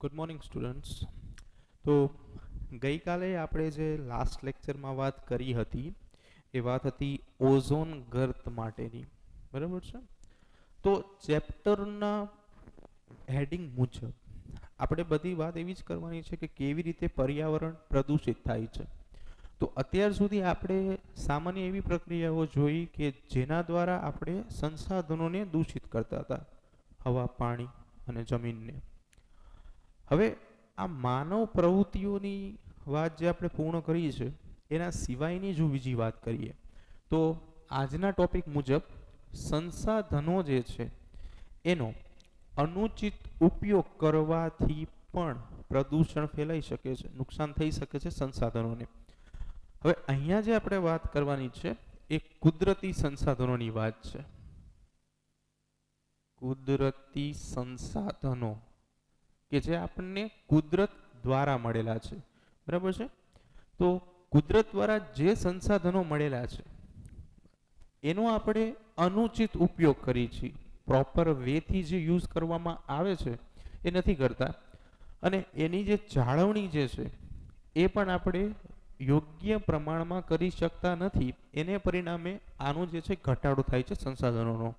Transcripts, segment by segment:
Good morning students. તો ગઈકાલે આપણે જે લાસ્ટ લેક્ચરમાં વાત કરી હતી એ વાત હતી ઓઝોન ગર્ત માટેની, બરાબર છે. તો ચેપ્ટરના હેડિંગ મુજબ આપણે બધી વાત એવી જ કરવાની છે કે કેવી રીતે પર્યાવરણ પ્રદૂષિત થાય છે. તો અત્યાર સુધી આપણે સામાન્ય એવી પ્રક્રિયાઓ જોઈ કે જેના દ્વારા આપણે સંસાધનોને દૂષિત કરતા હતા, હવા, પાણી અને જમીનને. હવે આ માનવ પ્રવૃત્તિઓની વાત જે આપણે પૂર્ણ કરી છે એના સિવાયની જો બીજી વાત કરીએ તો આજના ટોપિક મુજબ સંસાધનો જે છે એનો અનુચિત ઉપયોગ કરવાથી પણ પ્રદૂષણ ફેલાઈ શકે છે, નુકસાન થઈ શકે છે સંસાધનોને. હવે અહીંયા જે આપણે વાત કરવાની છે એ કુદરતી સંસાધનોની વાત છે. કુદરતી સંસાધનો કે જે આપણને કુદરત દ્વારા મળેલા છે, બરાબર છે. તો કુદરત દ્વારા જે સંસાધનો મળેલા છે એનો આપણે અનુચિત ઉપયોગ કરીએ છીએ, પ્રોપર વેથી જે યુઝ કરવામાં આવે છે એ નથી કરતા, અને એની જે જાળવણી જે છે એ પણ આપણે યોગ્ય પ્રમાણમાં કરી શકતા નથી. એને પરિણામે આનો જે છે ઘટાડો થાય છે સંસાધનોનો,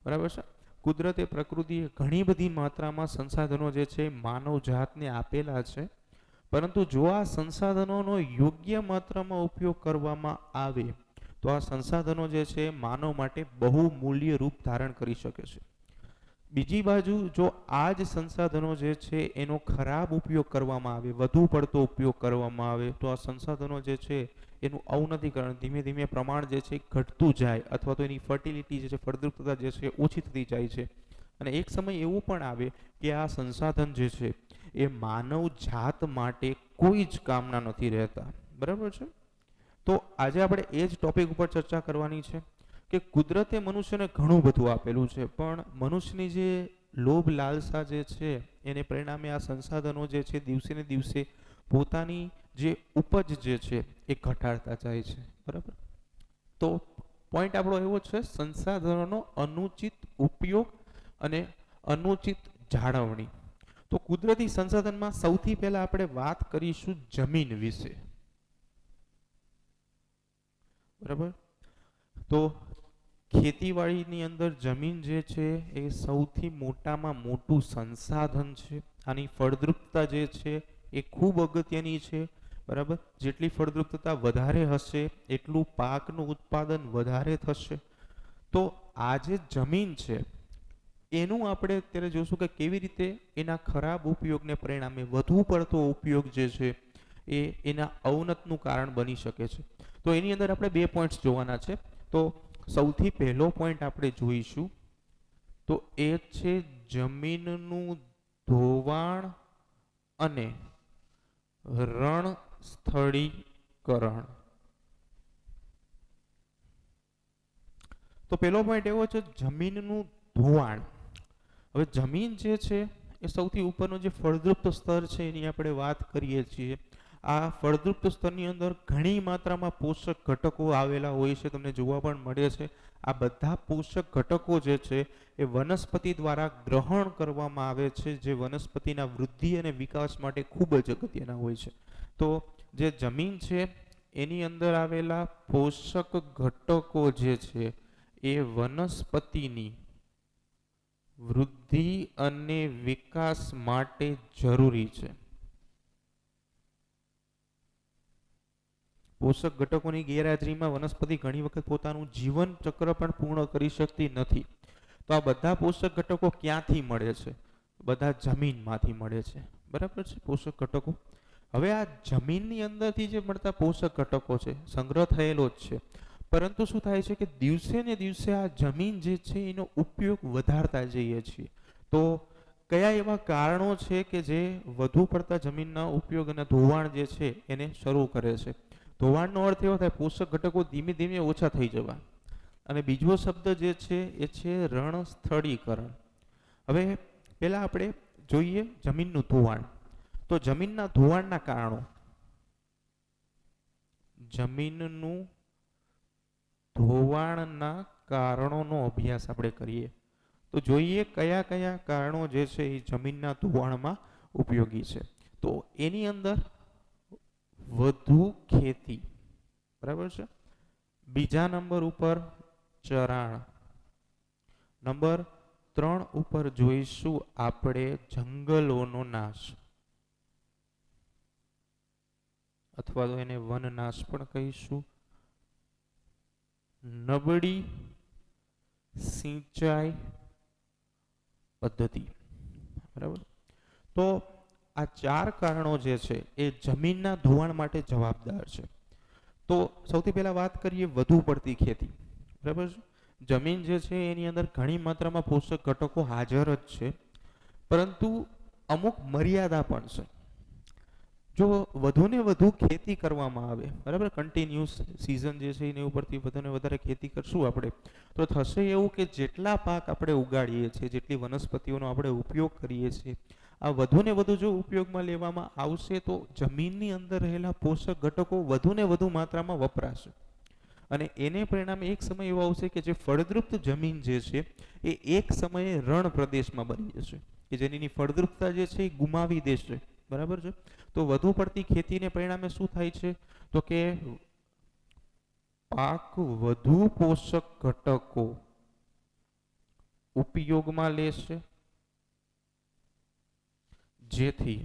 બરાબર છે. કુદરતે પ્રકૃતિએ ઘણી બધી માત્રામાં સંસાધનો જે છે માનવ જાતને આપેલા છે, પરંતુ જો આ સંસાધનોનો યોગ્ય માત્રામાં ઉપયોગ કરવામાં આવે તો આ સંસાધનો જે છે માનવ માટે બહુ મૂલ્ય રૂપ ધારણ કરી શકે છે. બીજી બાજુ જો આ જ સંસાધનો જે છે એનો ખરાબ ઉપયોગ કરવામાં આવે, વધુ પડતો ઉપયોગ કરવામાં આવે, તો આ સંસાધનો જે છે એનું અવનતિકરણ, ધીમે ધીમે પ્રમાણ જે છે ઘટતું જાય, અથવા તો એની ફર્ટિલિટી જે છે, ફળદ્રુપતા જે છે ઓછી થતી જાય છે. અને એક સમય એવો પણ આવે કે આ સંસાધન જે છે એ માનવ જાત માટે કોઈ જ કામના નથી રહેતા, બરાબર છે. તો આજે આપણે એ જ ટોપિક ઉપર ચર્ચા કરવાની છે કે કુદરતે મનુષ્યને ઘણું બધું આપેલું છે, પણ મનુષ્યની જે લોભ લાલસા જે છે એને પરિણામે આ સંસાધનો જે છે દિવસે ને દિવસે પોતાની જે ઉપજ જે છે એ ઘટાડતા જાય છે, બરાબર. તો પોઈન્ટ આપણો એવો છે સંસાધનોનો અનુચિત ઉપયોગ અને અનુચિત જાળવણી. તો કુદરતી સંસાધનમાં સૌથી પહેલા આપણે વાત કરીશું જમીન વિશે, બરાબર. તો ખેતીવાડીની અંદર જમીન જે છે એ સૌથી મોટામાં મોટું સંસાધન છે. આની ફળદ્રુપતા જે છે એ ખૂબ અગત્યની છે, બરાબર. જેટલી ફળદ્રુપતા વધારે હશે એટલું પાકનું ઉત્પાદન વધારે થશે. તો આ જે જમીન છે એનું આપણે અત્યારે જોશું કે કેવી રીતે એના ખરાબ ઉપયોગને પરિણામે વધુ પડતો ઉપયોગ જે છે એ એના અવનતનું કારણ બની શકે છે. તો એની અંદર આપણે બે પોઈન્ટ્સ જોવાના છે. તો સૌથી પહેલો પોઈન્ટ આપણે જોઈશું તો એ છે જમીનનું ધોવાણ અને રણ સ્થળીકરણ. તો પહેલો પોઈન્ટ એવો છે જમીનનું ધોવાણ. હવે જમીન જે છે એ સૌથી ઉપરનો જે ફળદ્રુપ સ્તર છે એની આપણે વાત કરીએ છીએ. આ ફળદ્રુપ સ્તરની અંદર ઘણી માત્રામાં પોષક ઘટકો આવેલા હોય છે, તમને જોવા પણ મળે છે. આ બધા પોષક ઘટકો જે છે એ વનસ્પતિ દ્વારા ગ્રહણ કરવામાં આવે છે, જે વનસ્પતિના વૃદ્ધિ અને વિકાસ માટે ખૂબ જ અગત્યના હોય છે. તો જે જમીન છે એની અંદર આવેલા પોષક ઘટકો જે છે એ વનસ્પતિની વૃદ્ધિ અને વિકાસ માટે જરૂરી છે. પોષક ઘટકોની ગેરહાજરીમાં વનસ્પતિ ઘણી વખત પોતાનું જીવન ચક્ર પણ પૂર્ણ કરી શકતી નથી. તો આ બધા પોષક ઘટકો ક્યાંથી મળે છે? બધા જમીનમાંથી મળે છે, બરાબર છે, પોષક ઘટકો. હવે આ જમીનની અંદરથી જે મળતા પોષક ઘટકો છે સંગ્રહ થયેલો જ છે, પરંતુ શું થાય છે કે દિવસે ને દિવસે આ જમીન જે છે એનો ઉપયોગ વધારતા જઈએ છીએ. તો કયા એવા કારણો છે કે જે વધુ પડતા જમીનના ઉપયોગ અને ધોવાણ જે છે એને શરૂ કરે છે? ધોવાણનો અર્થ એવો થાય પોષક ઘટકો ધીમે ધીમે ઓછા થઈ જવા. અને બીજો શબ્દ જે છે એ છે રણ સ્થળીકરણ. હવે પહેલા આપણે જોઈએ જમીનનું ધોવાણ. તો જમીનના ધોવાણના કારણો, જમીનનું ધોવાણના કારણોનો અભ્યાસ આપણે કરીએ તો જોઈએ કયા કયા કારણો જે છે એ જમીનના ધોવાણમાં ઉપયોગી છે. તો એની અંદર વધુ ખેતી, બરાબર છે. બીજા નંબર ઉપર ચરાણ. નંબર 3 ઉપર જોઈશું આપણે જંગલોનો નાશ, અથવા તો એને વનનાશ પણ કહીશું. નબળી સિંચાઈ પદ્ધતિ, બરાબર. તો આ 4 કારણો જે છે એ જમીનના ધોવાણ માટે જવાબદાર છે. તો સૌથી પહેલા વાત કરીએ વધુ પડતી ખેતી, બરાબર છે. જમીન જે છે એની અંદર ઘણી માત્રામાં પોષક ઘટકો હાજર જ છે, પરંતુ અમુક મર્યાદા પણ છે. જો વધુને વધુ ખેતી કરવામાં આવે, બરાબર, કન્ટિન્યુઅસ સિઝન જે છે એની ઉપરથી વધુને વધારે ખેતી કરશું આપણે, તો થશે એવું કે જેટલા પાક આપણે ઉગાડીએ છીએ, જેટલી વનસ્પતિઓનો આપણે ઉપયોગ કરીએ છીએ, આ વધુને વધુ જો ઉપયોગમાં લેવામાં આવશે તો જમીનની અંદર રહેલા પોષક ઘટકો વધુને વધુ માત્રામાં વપરાશે. અને એને પરિણામે એક સમય એવો આવશે કે જે ફળદ્રુપ જમીન જે છે એ એક સમયે રણ પ્રદેશમાં બની જશે, કે જેની ફળદ્રુપતા જે છે એ ગુમાવી દેશે, બરાબર છે. તો વધુ પડતી ખેતીને પરિણામે શું થાય છે, તો કે પાક વધુ પોષક ઘટકો ઉપયોગમાં લેશે, જેથી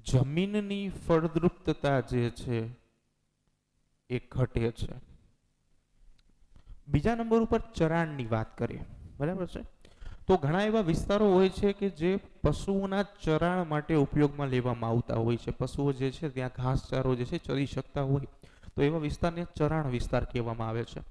જમીનની ફળદ્રુપતા જે છે એ ઘટે છે. બીજા નંબર ઉપર ચરાણની વાત કરીએ, બરાબર છે. તો ઘણા એવા વિસ્તારો હોય છે કે જે પશુઓના ચરાણ માટે ઉપયોગમાં લેવામાં આવતા હોય છે. પશુઓ જે છે ત્યાં ઘાસચારો જે છે ચરી શકતા હોય, તો એવા વિસ્તારને ચરાણ વિસ્તાર કહેવામાં આવે છે.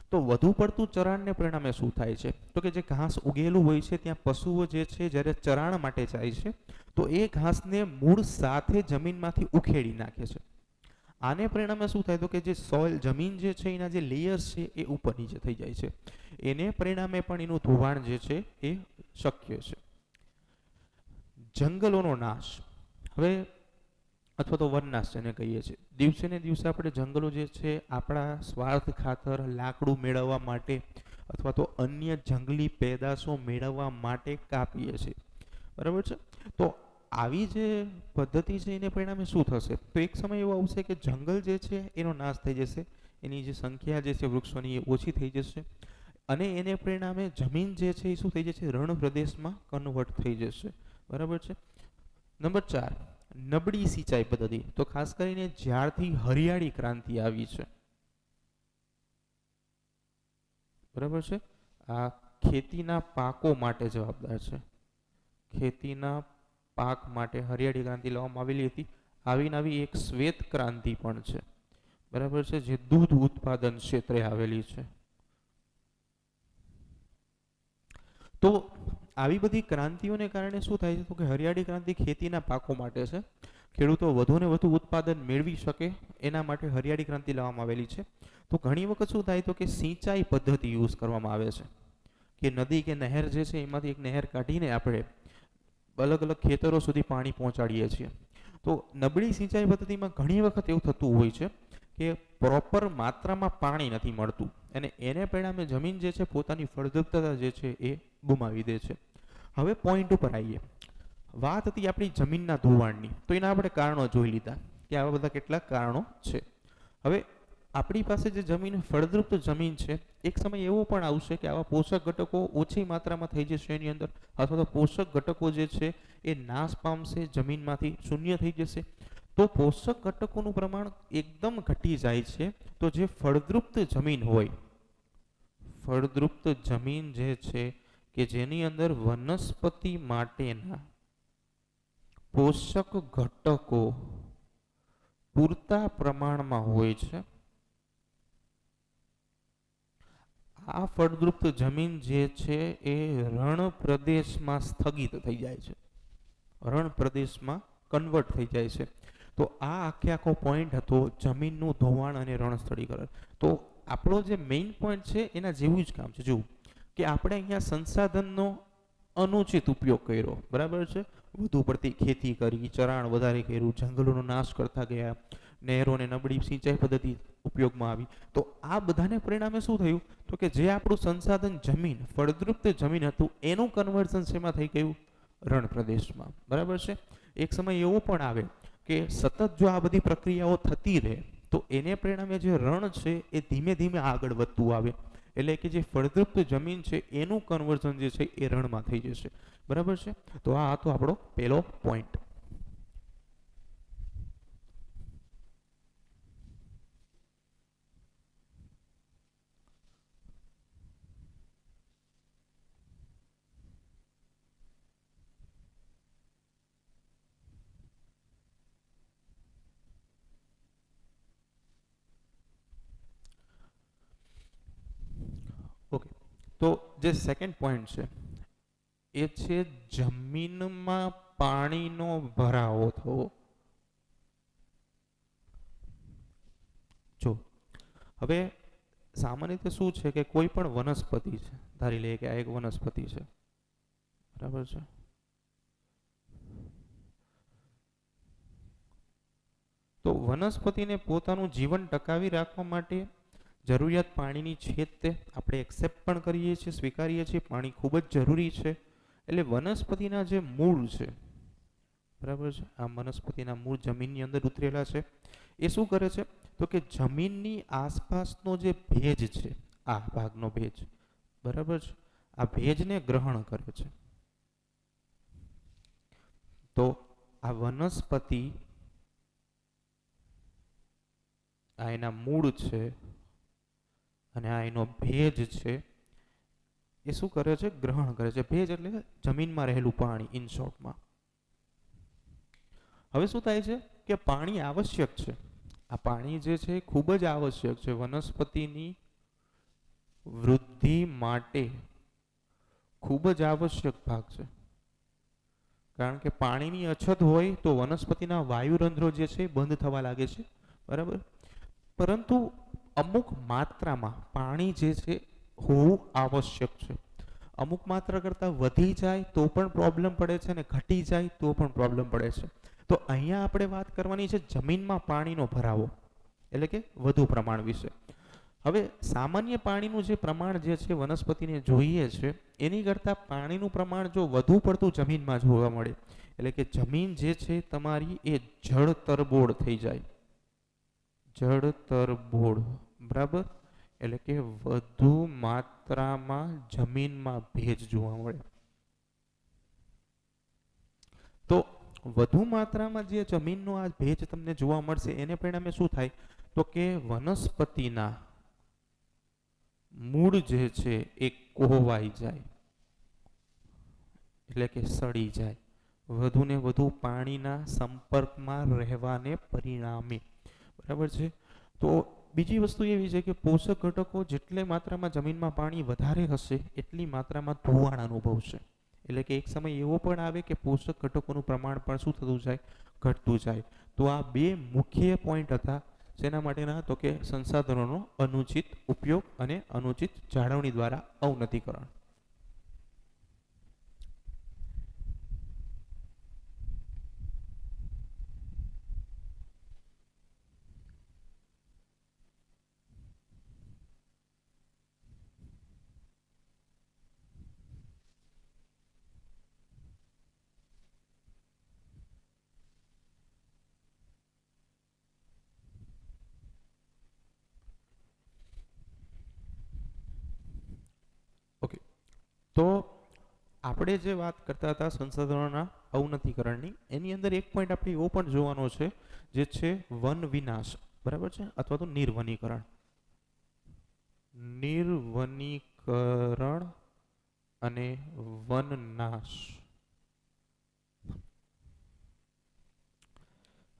તો વધુ પડતું ચરાણને પરિણામે શું થાય છે, તો કે જે ઘાસ ઉગેલું હોય છે ત્યાં પશુઓ જે છે જ્યારે ચરાણ માટે જાય છે તો એ ઘાસને મૂળ સાથે જમીનમાંથી ઉખેડી નાખે છે. આને પરિણામે શું થાય, તો કે જે સોઇલ જમીન જે છે એના જે લેયર્સ છે એ ઉપર નીચે થઈ જાય છે. એને પરિણામે પણ એનું ધોવાણ જે છે એ શક્ય છે. જંગલોનો નાશ, હવે અથવા તો વનનાશ જેને કહીએ છીએ. દિવસે ને દિવસે આપણે જંગલો જે છે આપણા સ્વાર્થ ખાતર લાકડું મેળવવા માટે અથવા તો અન્ય જંગલી પેદાશો મેળવવા માટે કાપીએ છીએ, બરાબર છે. તો આવી જે પદ્ધતિ છે એને પરિણામે શું થશે, તો એક સમય એવો આવશે કે જંગલ જે છે એનો નાશ થઈ જશે, એની જે સંખ્યા જે છે વૃક્ષોની એ ઓછી થઈ જશે, અને એને પરિણામે જમીન જે છે એ શું થઈ જશે, રણ પ્રદેશમાં કન્વર્ટ થઈ જશે, બરાબર છે. નંબર 4, નબળી સિંચાઈ પદ્ધતિ. તો ખાસ કરીને જ્યારથી હરિયાળી ક્રાંતિ આવી છે, બરાબર છે, આ ખેતીના પાકો માટે જવાબદાર છે. ખેતીના પાક માટે હરિયાળી ક્રાંતિ લાવવામાં આવેલી હતી. આવીને આવી એક શ્વેત ક્રાંતિ પણ છે, બરાબર છે, જે દૂધ ઉત્પાદન ક્ષેત્રે આવેલી છે. તો આવી બધી ક્રાંતિઓને કારણે શું થાય છે, તો કે હરિયાળી ક્રાંતિ ખેતીના પાકો માટે છે. ખેડૂતો વધુને વધુ ઉત્પાદન મેળવી શકે એના માટે હરિયાળી ક્રાંતિ લાવવામાં આવેલી છે. તો ઘણી વખત શું થાય, તો કે સિંચાઈ પદ્ધતિ યુઝ કરવામાં આવે છે, કે નદી કે નહેર જે છે એમાંથી એક નહેર કાઢીને આપણે અલગ અલગ ખેતરો સુધી પાણી પહોંચાડીએ છીએ. તો નબળી સિંચાઈ પદ્ધતિમાં ઘણી વખત એવું થતું હોય છે કે પ્રોપર માત્રામાં પાણી નથી મળતું, અને એને પરિણામે જમીન જે છે પોતાની ફળદ્રુપતા જે છે એ ગુમાવી દે છે. હવે પોઈન્ટ ઉપર આવીએ. વાત હતી આપણી જમીનના ધોવાણની, તો એના આપણે કારણો જોઈ લીધા કે આવા બધા કેટલાક કારણો છે. હવે આપણી પાસે જે જમીન ફળદ્રુપ જમીન છે, એક સમય એવો પણ આવશે કે આવા પોષક ઘટકો ઓછી માત્રામાં થઈ જશે એની અંદર, અથવા તો પોષક ઘટકો જે છે એ નાશ પામશે, જમીનમાંથી શૂન્ય થઈ જશે. તો પોષક ઘટકોનું પ્રમાણ એકદમ ઘટી જાય છે. તો જે ફળદ્રુપ જમીન હોય, ફળદ્રુપ જમીન જે છે કે જેની અંદર વનસ્પતિ માટેના પોષક ઘટકો પૂરતા પ્રમાણમાં હોય છે, આ ફળદ્રુપ જમીન જે છે એ રણ પ્રદેશમાં સ્થગિત થઈ જાય છે, રણ પ્રદેશમાં કન્વર્ટ થઈ જાય છે. તો આ આખો પોઈન્ટ હતો જમીનનું ધોવાણ અને રણ સ્થળીકરણ. તો આપણો જે મેઇન પોઈન્ટ છે એના જેવું જ કામ છે. જુઓ કે આપણે અહીંયા સંસાધનનો અનુચિત ઉપયોગ કર્યો, બરાબર છે, વધુ પડતી ખેતી કરી, ચરાણ વધારે કર્યું, જંગલોનો નાશ કરતા ગયા, નહેરોને નબળી સિંચાઈ પદ્ધતિ ઉપયોગમાં આવી. તો આ બધાને પરિણામે શું થયું, તો કે જે આપણું સંસાધન જમીન ફળદ્રુપ જમીન હતું એનું કન્વર્ઝન શેમાં થઈ ગયું, રણ પ્રદેશમાં, બરાબર છે. એક સમય એવો પણ આવે કે સતત જો આ બધી પ્રક્રિયાઓ થતી રહે તો એને પરિણામે જે રણ છે એ ધીમે ધીમે આગળ વધતું આવે, એટલે કે જે ફળદ્રુપ જમીન છે એનું કન્વર્ઝન જે છે એ રણમાં થઈ જશે, બરાબર છે. તો આ હતો આપણો પહેલો પોઈન્ટ. ઓકે, તો જે સેકન્ડ પોઈન્ટ છે એ છે જમીનમાં પાણીનો ભરાવો થવો. જો હવે સામાન્ય રીતે શું છે કે કોઈ પણ વનસ્પતિ છે, ધારી લઈએ કે આ એક વનસ્પતિ છે, બરાબર છે. તો વનસ્પતિને પોતાનું જીવન ટકાવી રાખવા માટે જરૂરિયાત પાણીની છે તે આપણે એક્સેપ્ટ પણ કરીએ છીએ, સ્વીકારીએ છીએ, પાણી ખૂબ જ જરૂરી છે. એટલે વનસ્પતિના જે મૂળ છે, બરાબર છે, આ વનસ્પતિના મૂળ જમીનની અંદર ઉતરેલા છે. એ શું કરે છે તો કે જમીનની આસપાસનો જે ભેજ છે, આ ભાગનો ભેજ, બરાબર છે, આ ભેજને ગ્રહણ કરે છે. તો આ વનસ્પતિ, આ એના મૂળ છે અને આ એનો ભેજ છે, એ શું કરે છે, ગ્રહણ કરે છે. ભેજ એટલે જમીનમાં રહેલું પાણી, ઇન શોર્ટમાં. હવે શું થાય છે કે પાણી આવશ્યક છે. આ પાણી જે છે એ ખૂબ જ આવશ્યક છે વનસ્પતિની વૃદ્ધિ માટે, ખૂબ જ આવશ્યક ભાગ છે. કારણ કે પાણીની અછત હોય તો વનસ્પતિના વાયુરંધ્રો જે છે બંધ થવા લાગે છે, બરાબર. પરંતુ અમુક માત્રામાં પાણી જે છે હોવું આવશ્યક છે. અમુક માત્રા કરતાં વધી જાય તો પણ પ્રોબ્લેમ પડે છે અને ઘટી જાય તો પણ પ્રોબ્લેમ પડે છે. તો અહીંયા આપણે વાત કરવાની છે જમીનમાં પાણીનો ભરાવો, એટલે કે વધુ પ્રમાણ વિશે. હવે સામાન્ય પાણીનું જે પ્રમાણ જે છે વનસ્પતિને જોઈએ છે એની કરતાં પાણીનું પ્રમાણ જો વધુ પડતું જમીનમાં જોવા મળે, એટલે કે જમીન જે છે તમારી એ જળ તરબોળ થઈ જાય, જળ તરબોળ, બરાબર. એટલે કે વધુ માત્રામાં જમીનમાં ભેજ જોવા મળે. તો વધુ માત્રામાં જે જમીનનો આ ભેજ તમને જોવા મળશે એને પરિણામે શું થાય તો કે વનસ્પતિના મૂળ જે છે એ કોહવાઈ જાય, એટલે કે સડી જાય, વધુ ને વધુ પાણીના સંપર્કમાં રહેવાને પરિણામે, બરાબર છે. તો બીજી વસ્તુ એવી છે કે પોષક ઘટકો જેટલી માત્રામાં જમીનમાં પાણી વધારે હશે એટલી માત્રામાં ધોવાણ અનુભવશે. એટલે કે એક સમય એવો પણ આવે કે પોષક ઘટકોનું પ્રમાણ પણ શું થતું જાય, ઘટતું જાય. તો આ બે મુખ્ય પોઈન્ટ હતા. શેના માટેના તો કે સંસાધનોનો અનુચિત ઉપયોગ અને અનુચિત જાળવણી દ્વારા અવનતિકરણ. ઓકે, તો આપણે જે વાત કરતા હતા સંસાધનોના અવનતિકરણની, એની અંદર એક પોઈન્ટ આપણે એવો પણ જોવાનો છે જે છે વન વિનાશ, બરાબર છે, અથવા તો નિર્વનીકરણ. નિર્વનીકરણ અને વનનાશ.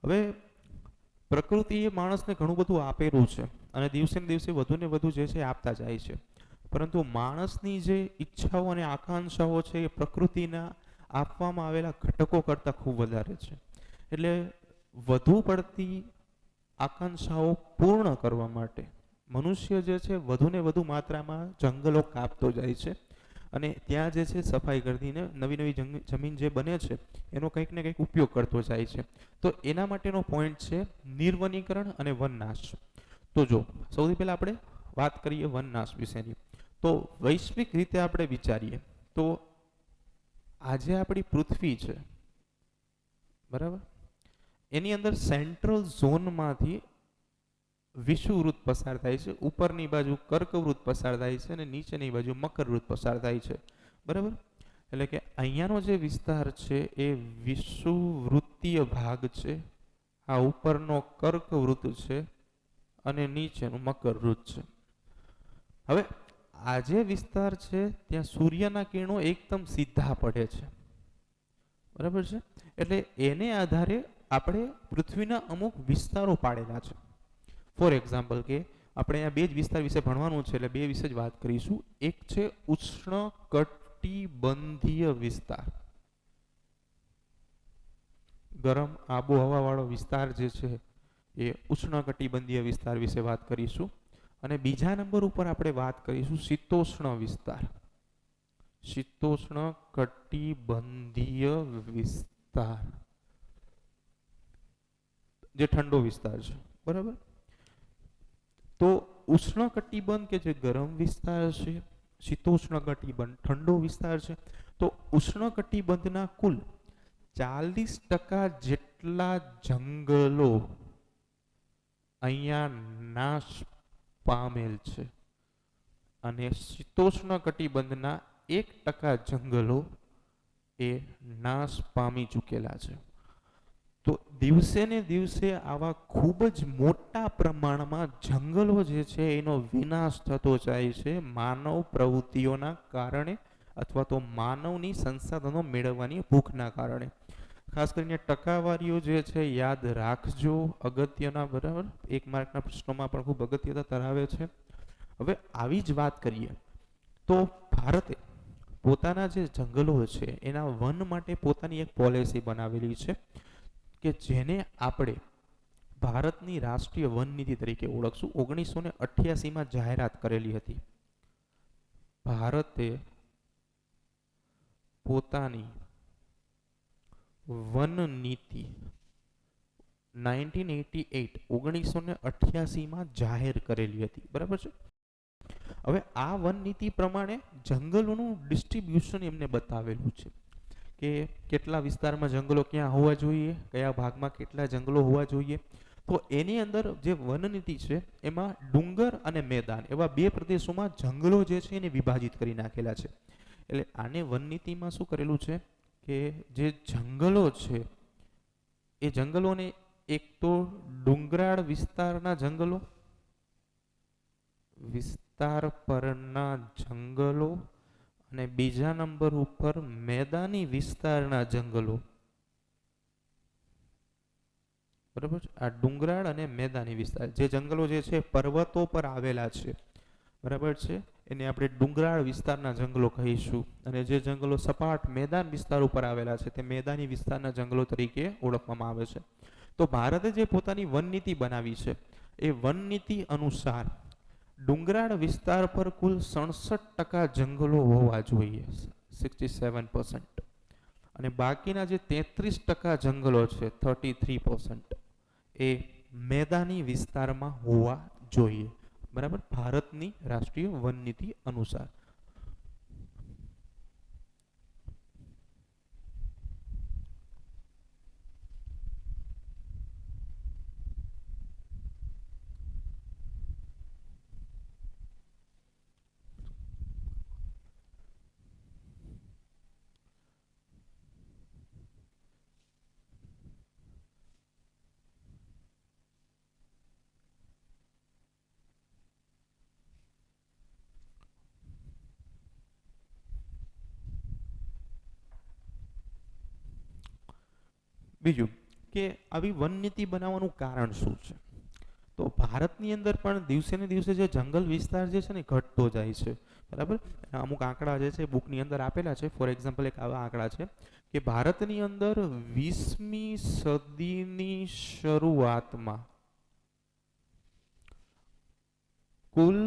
હવે પ્રકૃતિએ માણસને ઘણું બધું આપેલું છે અને દિવસે ને દિવસે વધુ ને વધુ જે છે આપતા જાય છે. પરંતુ માણસની જે ઈચ્છાઓ અને આકાંક્ષાઓ છે એ પ્રકૃતિના આપવામાં આવેલા ઘટકો કરતાં ખૂબ વધારે છે. એટલે વધુ પડતી આકાંક્ષાઓ પૂર્ણ કરવા માટે મનુષ્ય જે છે વધુ ને વધુ માત્રામાં જંગલો કાપતો જાય છે અને ત્યાં જે છે સફાઈ કરીને નવી નવી જમીન જે બને છે એનો કંઈક ને કંઈક ઉપયોગ કરતો જાય છે. તો એના માટેનો પોઈન્ટ છે નિર્વનીકરણ અને વનનાશ. તો જો સૌથી પહેલાં આપણે વાત કરીએ વનનાશ વિશેની, તો વૈશ્વિક રીતે આપણે વિચારીએ તો આજે આપણી પૃથ્વી છે, બરાબર, એની અંદર સેન્ટ્રલ ઝોનમાંથી વિષુવવૃત્ત પસાર થાય છે, ઉપરની બાજુ કર્કવૃત્ત પસાર થાય છે અને નીચેની બાજુ મકરવૃત્ત પસાર થાય છે, બરાબર. એટલે કે અહીંયાનો જે વિસ્તાર છે એ વિષુવવૃત્તીય ભાગ છે, આ ઉપરનો કર્કવૃત્ત છે અને નીચેનું મકરવૃત્ત છે. હવે આ જે વિસ્તાર છે ત્યાં સૂર્યના કિરણો એકદમ સીધા પડે છે, બરાબર છે. એટલે એને આધારે આપણે પૃથ્વીના અમુક વિસ્તારો પાડેલા છે. ફોર એક્ઝામ્પલ કે આપણે અહીંયા બે જ વિસ્તાર વિશે ભણવાનું છે, એટલે બે વિશે જ વાત કરીશું. એક છે ઉષ્ણકટિબંધીય વિસ્તાર, ગરમ આબોહવા વાળો વિસ્તાર જે છે એ ઉષ્ણકટિબંધીય વિસ્તાર વિશે વાત કરીશું. અને બીજા નંબર ઉપર આપણે વાત કરીશું શીતોષ્ણ વિસ્તાર, શીતોષ્ણ કટિબંધીય વિસ્તાર, જે ઠંડો વિસ્તાર છે, બરાબર. તો ઉષ્ણ કટિબંધ કે જે ગરમ વિસ્તાર છે, શીતોષ્ણ કટિબંધ ઠંડો વિસ્તાર છે. તો ઉષ્ણ કટિબંધના કુલ 40% જેટલા જંગલો અહીંયા નાશ પામેલ છે અને શીતોષ્ણ કટિબંધના 1% જંગલો એ નાશ પામી ચૂકેલા છે. તો દિવસે ને દિવસે આવા ખૂબ જ મોટા પ્રમાણમાં જંગલો જે છે એનો વિનાશ થતો જાય છે માનવ પ્રવૃત્તિઓના કારણે, અથવા તો માનવની સંસાધનો મેળવવાની ભૂખના કારણે. ખાસ કરીને ટકાવારીઓ જે છે યાદ રાખજો, અગત્યના, બરાબર, એક માર્કના પ્રશ્નોમાં પણ ખૂબ અગત્યતા ધરાવે છે. હવે આવી જ વાત કરીએ તો ભારતે પોતાના જે જંગલો છે એના વન માટે પોતાની એક પોલિસી બનાવેલી છે કે જેને આપણે ભારતની રાષ્ટ્રીય વન નીતિ તરીકે ઓળખશું. 1988માં જાહેરાત કરેલી હતી. ભારતે પોતાની વન નીતિ 1988માં જાહેર કરેલી હતી, બરાબર છે. હવે આ વન નીતિ પ્રમાણે જંગલોનું ડિસ્ટ્રીબ્યુશન એમને બતાવેલું છે કે કેટલા વિસ્તારમાં જંગલો ક્યાં હોવા જોઈએ, કયા ભાગમાં કેટલા જંગલો હોવા જોઈએ. તો એની અંદર જે વન નીતિ છે એમાં ડુંગર અને મેદાન એવા બે પ્રદેશોમાં જંગલો જે છે એને વિભાજિત કરી નાખેલા છે. એટલે આને વન નીતિમાં શું કરેલું છે કે જે જંગલો છે એ જંગલોને એક તો ડુંગરાળ વિસ્તારના જંગલો, વિસ્તાર પરના જંગલો, અને બીજા નંબર ઉપર મેદાની વિસ્તારના જંગલો, બરાબર. આ ડુંગરાળ અને મેદાની વિસ્તાર જે જંગલો જે છે પર્વતો પર આવેલા છે, બરાબર છે, એને આપણે ડુંગરાળ વિસ્તારના જંગલો કહીશું. અને જે જંગલો સપાટ મેદાન વિસ્તાર ઉપર આવેલા છે તે મેદાની વિસ્તારના જંગલો તરીકે ઓળખવામાં આવે છે. તો ભારતે જે પોતાની વન નીતિ બનાવી છે એ વન નીતિ અનુસાર ડુંગરાળ વિસ્તાર પર કુલ 67% જંગલો હોવા જોઈએ, 67%. અને બાકીના જે 33% જંગલો છે, 33%, એ મેદાની વિસ્તારમાં હોવા જોઈએ, બરાબર, ભારતની રાષ્ટ્રીય વન નીતિ અનુસાર. બીજું કે આવી વન નીતિ બનાવવાનું કારણ શું છે? તો ભારતની અંદર પણ દિવસે ને દિવસે જે જંગલ વિસ્તાર જે છે ને ઘટતો જાય છે, બરાબર. અમુક આંકડા જે છે બુકની અંદર આપેલા છે. ફોર એક્ઝામ્પલ એક આવા આંકડા છે કે ભારતની અંદર 20મી સદીની શરૂઆતમાં કુલ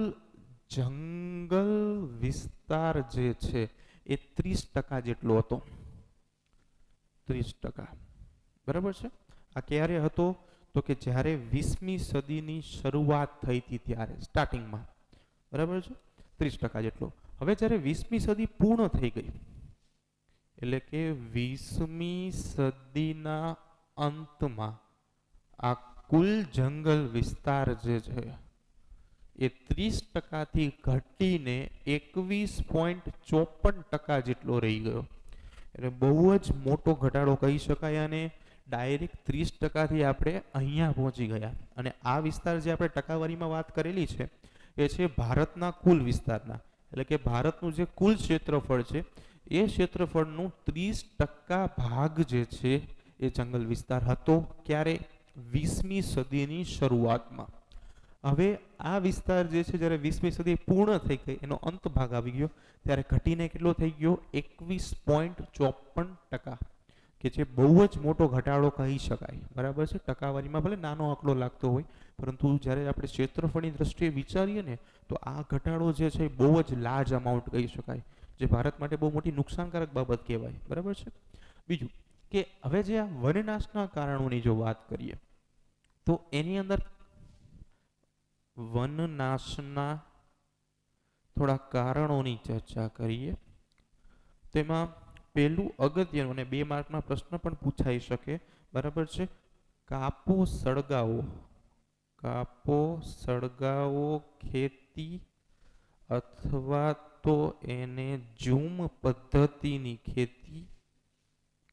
જંગલ વિસ્તાર જે છે એ 30% જેટલો હતો, 30%, બરાબર છે. આ ક્યારે હતો તો કે જ્યારે 20મી સદીની શરૂઆત થઈ હતી ત્યારે, સ્ટાર્ટિંગમાં, બરાબર છે, 30% જેટલો. હવે જ્યારે 20મી સદી પૂર્ણ થઈ ગઈ એટલે કે 20મી સદીના અંતમાં આ કુલ જંગલ વિસ્તાર જે છે એ 30%થી ઘટીને 21.54% જેટલો રહી ગયો. એટલે બહુ જ મોટો ઘટાડો કહી શકાય. અને ડાયરેક્ટ 30%થી આપણે અહીંયા પહોંચી ગયા. અને આ વિસ્તાર જે આપણે ટકાવારીમાં વાત કરેલી છે એ છે ભારતના કુલ વિસ્તારના. એટલે કે ભારતનું જે કુલ ક્ષેત્રફળ છે એ ક્ષેત્રફળનું 30% ભાગ જે છે એ જંગલ વિસ્તાર હતો. ક્યારે? 20મી સદીની શરૂઆતમાં. હવે આ વિસ્તાર જે છે જ્યારે 20મી સદી પૂર્ણ થઈ ગઈ, એનો અંત ભાગ આવી ગયો, ત્યારે ઘટીને કેટલો થઈ ગયો? 21.54%, કે જે બહુ જ મોટો ઘટાડો કહી શકાય. બરાબર છે. ટકાવારીમાં ભલે નાનો આંકડો લાગતો હોય, પરંતુ જ્યારે આપણે ક્ષેત્રફળની દ્રષ્ટિએ વિચારીએ ને તો આ ઘટાડો જે છે બહુ જ લાર્જ અમાઉન્ટ કહી શકાય, જે ભારત માટે બહુ મોટી નુકસાનકારક બાબત કહેવાય. બરાબર છે. બીજું કે હવે જે આ વનનાશના કારણોની જો વાત કરીએ તો એની અંદર વનનાશના થોડા કારણોની ચર્ચા કરીએ. તેમાં પહેલું અગત્યનું, અને 2 માર્કના પ્રશ્ન પણ પૂછાઈ શકે. બરાબર છે. કાપો સળગાવો. કાપો સળગાવો ખેતી અથવા તો એને ઝૂમ પદ્ધતિની ખેતી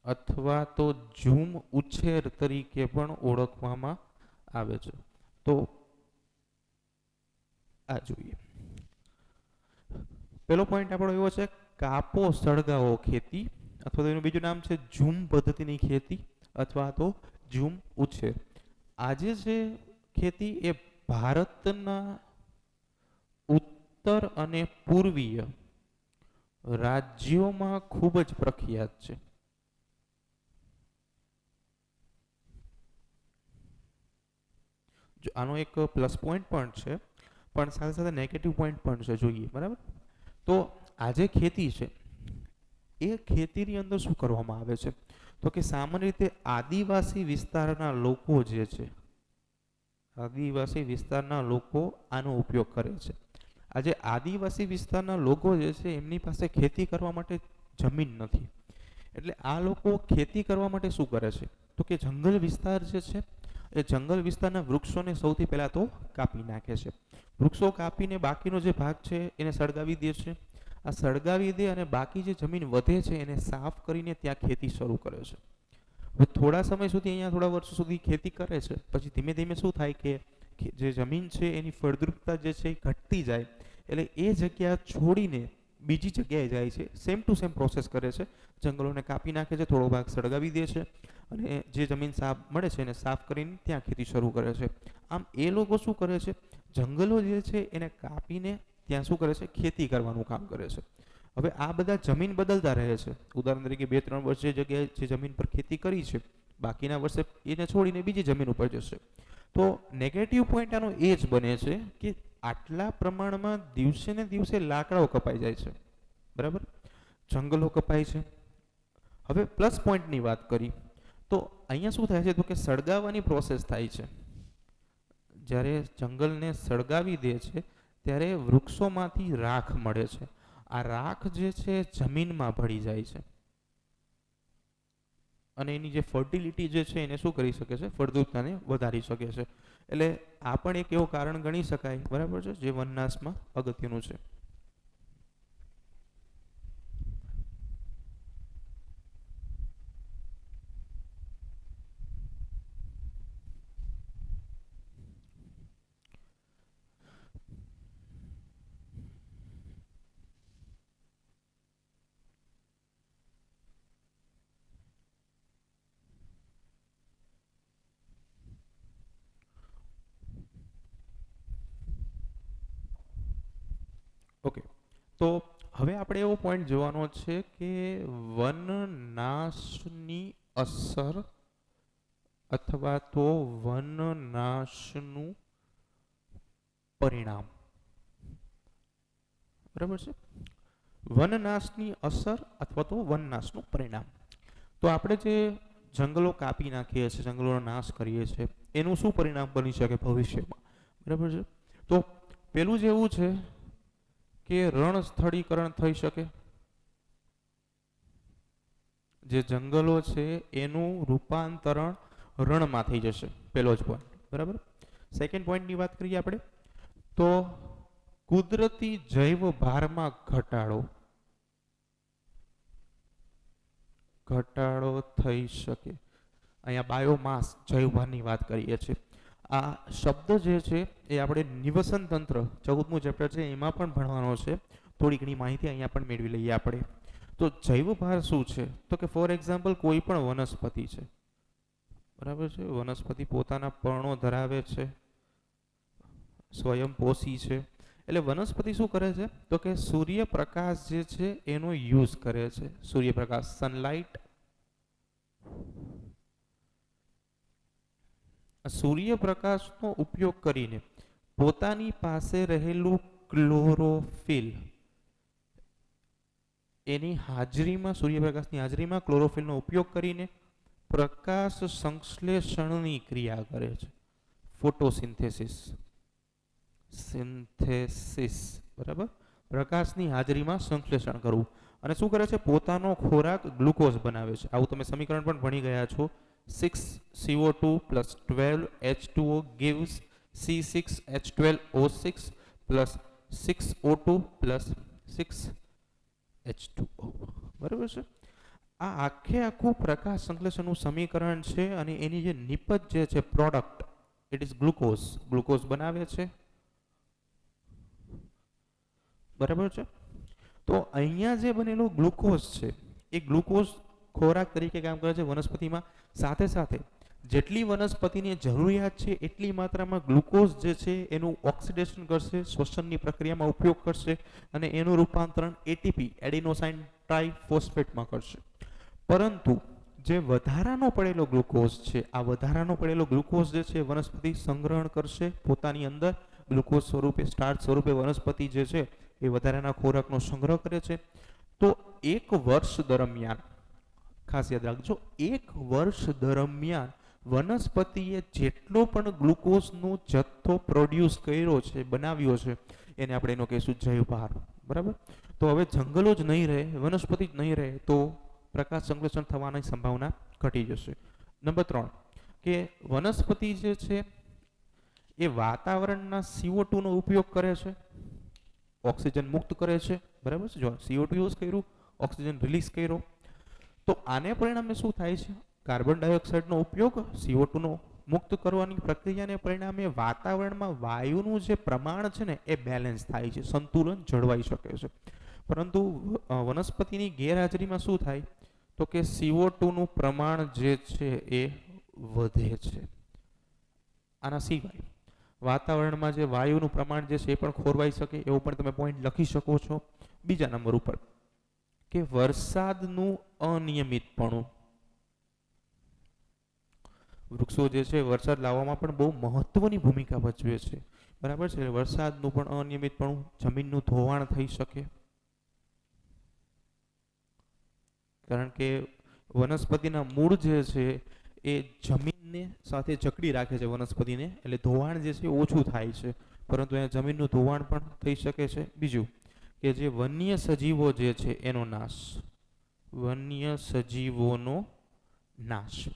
અથવા તો ઝૂમ ઉછેર તરીકે પણ ઓળખવામાં આવે છે. તો આ જોઈએ. પહેલો પોઈન્ટ આપણો એવો છે, કાપો સળગાવો ખેતી, અથવા તો એનું બીજું નામ છે ઝૂમ પદ્ધતિની ખેતી અથવા તો ઝૂમ ઉછેર. આજે જે ખેતી એ ભારતના ઉત્તર અને પૂર્વીય રાજ્યોમાં ખૂબ જ પ્રખ્યાત છે. આનો એક પ્લસ પોઈન્ટ પણ છે, પણ સાથે સાથે નેગેટિવ પોઈન્ટ પણ છે. જોઈએ. બરાબર. તો આ જે ખેતી છે એ ખેતીની અંદર શું કરવામાં આવે છે તો કે સામાન્ય રીતે આદિવાસી વિસ્તારના લોકો જે છે, આદિવાસી વિસ્તારના લોકો આનો ઉપયોગ કરે છે. આજે આદિવાસી વિસ્તારના લોકો જે છે એમની પાસે ખેતી કરવા માટે જમીન નથી. એટલે આ લોકો ખેતી કરવા માટે શું કરે છે તો કે જંગલ વિસ્તાર જે છે એ જંગલ વિસ્તારના વૃક્ષોને સૌથી પહેલાં તો કાપી નાખે છે. વૃક્ષો કાપીને બાકીનો જે ભાગ છે એને સળગાવી દે છે. આ સળગાવી દે અને બાકી જે જમીન વધે છે એને સાફ કરીને ત્યાં ખેતી શરૂ કરે છે. હવે થોડા સમય સુધી, અહીંયા થોડા વર્ષો સુધી ખેતી કરે છે. પછી ધીમે ધીમે શું થાય કે જે જમીન છે એની ફળદ્રુપતા જે છે એ ઘટતી જાય. એટલે એ જગ્યા છોડીને બીજી જગ્યાએ જાય છે. સેમ ટુ સેમ પ્રોસેસ કરે છે. જંગલોને કાપી નાખે છે, થોડો ભાગ સળગાવી દે છે અને જે જમીન સાફ મળે છે એને સાફ કરીને ત્યાં ખેતી શરૂ કરે છે. આમ એ લોકો શું કરે છે, જંગલો જે છે એને કાપીને ત્યાં શું કરે છે, ખેતી કરવાનું કામ કરે છે. હવે આ બધા જમીન બદલતા રહે છે. ઉદાહરણ તરીકે 2-3 વર્ષ જે જગ્યાએ જે જમીન પર ખેતી કરી છે, બાકીના વર્ષે એને છોડીને બીજી જમીન ઉપર જશે. તો નેગેટિવ પોઈન્ટ આનો એ જ બને છે કે આટલા પ્રમાણમાં દિવસે ને દિવસે લાકડાઓ કપાઈ જાય છે. બરાબર. જંગલો કપાય છે. હવે પ્લસ પોઈન્ટની વાત કરી તો અહીંયા શું થાય છે તો કે સળગાવવાની પ્રોસેસ થાય છે. જ્યારે જંગલને સળગાવી દે છે ત્યારે વૃક્ષોમાંથી રાખ મળે છે. આ રાખ જે છે જમીનમાં ભળી જાય છે અને એની જે ફર્ટિલિટી જે છે એને શું કરી શકે છે, ફળદ્રુપતાને વધારી શકે છે. એટલે આ પણ એક એવું કારણ ગણી શકાય. બરાબર છે, જે વનનાશમાં અગત્યનું છે. ઓકે. તો હવે આપણે એવો પોઈન્ટ જોવાનો છે કે વનનાશની અસર અથવા તો વનનાશનું પરિણામ. બરાબર છે. વનનાશની અસર અથવા તો વનનાશનું પરિણામ. તો આપણે જે જંગલો કાપી નાખીએ છીએ, જંગલોનો નાશ કરીએ છીએ, એનું શું પરિણામ બની શકે ભવિષ્યમાં? બરાબર છે. તો પેલું જ એવું છે કે રણ સ્થળીકરણ થઈ શકે. જે જંગલો છે એનું રૂપાંતરણ રણમાં થઈ જશે, પહેલો જ પોઈન્ટ. બરાબર. સેકન્ડ પોઈન્ટની વાત કરીએ આપણે તો કુદરતી જૈવ ભારમાં ઘટાડો થઈ શકે. અહીંયા બાયોમાસ જૈવભારની વાત કરીએ છીએ. આ શબ્દ જે છે એ આપણે નિવસન તંત્ર 14મું ચેપ્ટર છે એમાં પણ ભણવાનો છે. થોડી ઘણી માહિતી અહીંયા પણ મેળવી લઈએ આપણે. તો જૈવભાર શું છે? તો કે ફોર એક્ઝામ્પલ કોઈ પણ વનસ્પતિ છે, બરાબર છે, વનસ્પતિ પોતાના પર્ણો ધરાવે છે, સ્વયંપોષી છે. એટલે વનસ્પતિ શું કરે છે? તો કે સૂર્યપ્રકાશ જે છે એનો યુઝ કરે છે. સૂર્યપ્રકાશ, સનલાઇટ, સૂર્યપ્રકાશનો ઉપયોગ કરીને પોતાની પાસે રહેલું ક્લોરોફિલ એની હાજરીમાં, સૂર્યપ્રકાશની હાજરીમાં ક્લોરોફિલનો ઉપયોગ કરીને પ્રકાશ સંશ્લેષણની ક્રિયા કરે છે. ફોટોસિન્થેસિસ, બરાબર, પ્રકાશની હાજરીમાં સંશ્લેષણ કરવું. અને શું કરે છે? પોતાનો ખોરાક ગ્લુકોઝ બનાવે છે. આવું તમે સમીકરણ પણ ભણી ગયા છો. 6CO2 plus 12H2O gives C6H12O6 plus 6O2 plus 6H2O. બરાબર છે. આ આખું પ્રકાશ સંશ્લેષણનું સમીકરણ છે અને એની જે નિપજ જે છે પ્રોડક્ટ, ઇટ ઇઝ ગ્લુકોઝ બનાવે છે. બરાબર છે. તો અહીંયા જે બનેલો ગ્લુકોઝ છે એ ગ્લુકોઝ ખોરાક તરીકે કામ કરે છે વનસ્પતિમાં. સાથે સાથે જેટલી વનસ્પતિની જરૂરિયાત છે એટલી માત્રામાં ગ્લુકોઝ જે છે એનું ઓક્સિડેશન કરશે, શ્વસનની પ્રક્રિયામાં ઉપયોગ કરશે અને એનું રૂપાંતરણ એટીપી, એડિનોસાઇન ટ્રાઇફોસ્ફેટમાં કરશે. પરંતુ જે વધારાનો પડેલો ગ્લુકોઝ છે, આ વધારાનો પડેલો ગ્લુકોઝ જે છે વનસ્પતિ સંગ્રહણ કરશે પોતાની અંદર. ગ્લુકોઝ સ્વરૂપે, સ્ટાર્ચ સ્વરૂપે વનસ્પતિ જે છે એ વધારાના ખોરાકનો સંગ્રહ કરે છે. તો એક વર્ષ દરમિયાન, ખાસ યાદ રાખજો, એક વર્ષ દરમિયાન વનસ્પતિએ જેટલો પણ ગ્લુકોઝનો જથ્થો પ્રોડ્યુસ કર્યો છે, બનાવ્યો છે, એને આપણે એનો કહીશું જૈવભાર. બરાબર. તો હવે જંગલો જ નહીં રહે, વનસ્પતિ જ નહીં રહે તો પ્રકાશ સંશ્લેષણ થવાની સંભાવના ઘટી જશે. નંબર 3 કે વનસ્પતિ જે છે એ વાતાવરણના CO2 નો ઉપયોગ કરે છે, ઓક્સિજન મુક્ત કરે છે. બરાબર છે. જો CO2 યુઝ કર્યું, ઓક્સિજન રિલીઝ કર્યો, તો આને પરિણામે શું થાય છે? કાર્બન ડાયોક્સાઇડનો ઉપયોગ, CO2 નો મુક્ત કરવાની પ્રક્રિયાને પરિણામે વાતાવરણમાં વાયુનું જે પ્રમાણ છે ને એ બેલેન્સ થાય છે, સંતુલન જળવાઈ શકે છે. પરંતુ વનસ્પતિની ગેરહાજરીમાં શું થાય? તો કે CO2 નું પ્રમાણ જે છે એ વધે છે. આના સિવાય વાતાવરણમાં જે વાયુનું પ્રમાણ જે છે એ પણ ખોરવાઈ શકે, એવું પણ તમે પોઈન્ટ લખી શકો છો. બીજા નંબર ઉપર કે વરસાદનું અનિયમિતપણું. વૃક્ષો જે છે વરસાદ લાવવામાં પણ બહુ મહત્વની ભૂમિકા ભજવે છે. બરાબર છે. વરસાદનું પણ અનિયમિતપણું, જમીનનું ધોવાણ થઈ શકે, કારણ કે વનસ્પતિના મૂળ જે છે એ જમીનને સાથે જકડી રાખે છે વનસ્પતિને, એટલે ધોવાણ જે છે ઓછું થાય છે. પરંતુ અહીંયા જમીનનું ધોવાણ પણ થઈ શકે છે. બીજું કે જે વન્ય સજીવો જે છે એનો નાશ, વન્ય સજીવોનો નાશ.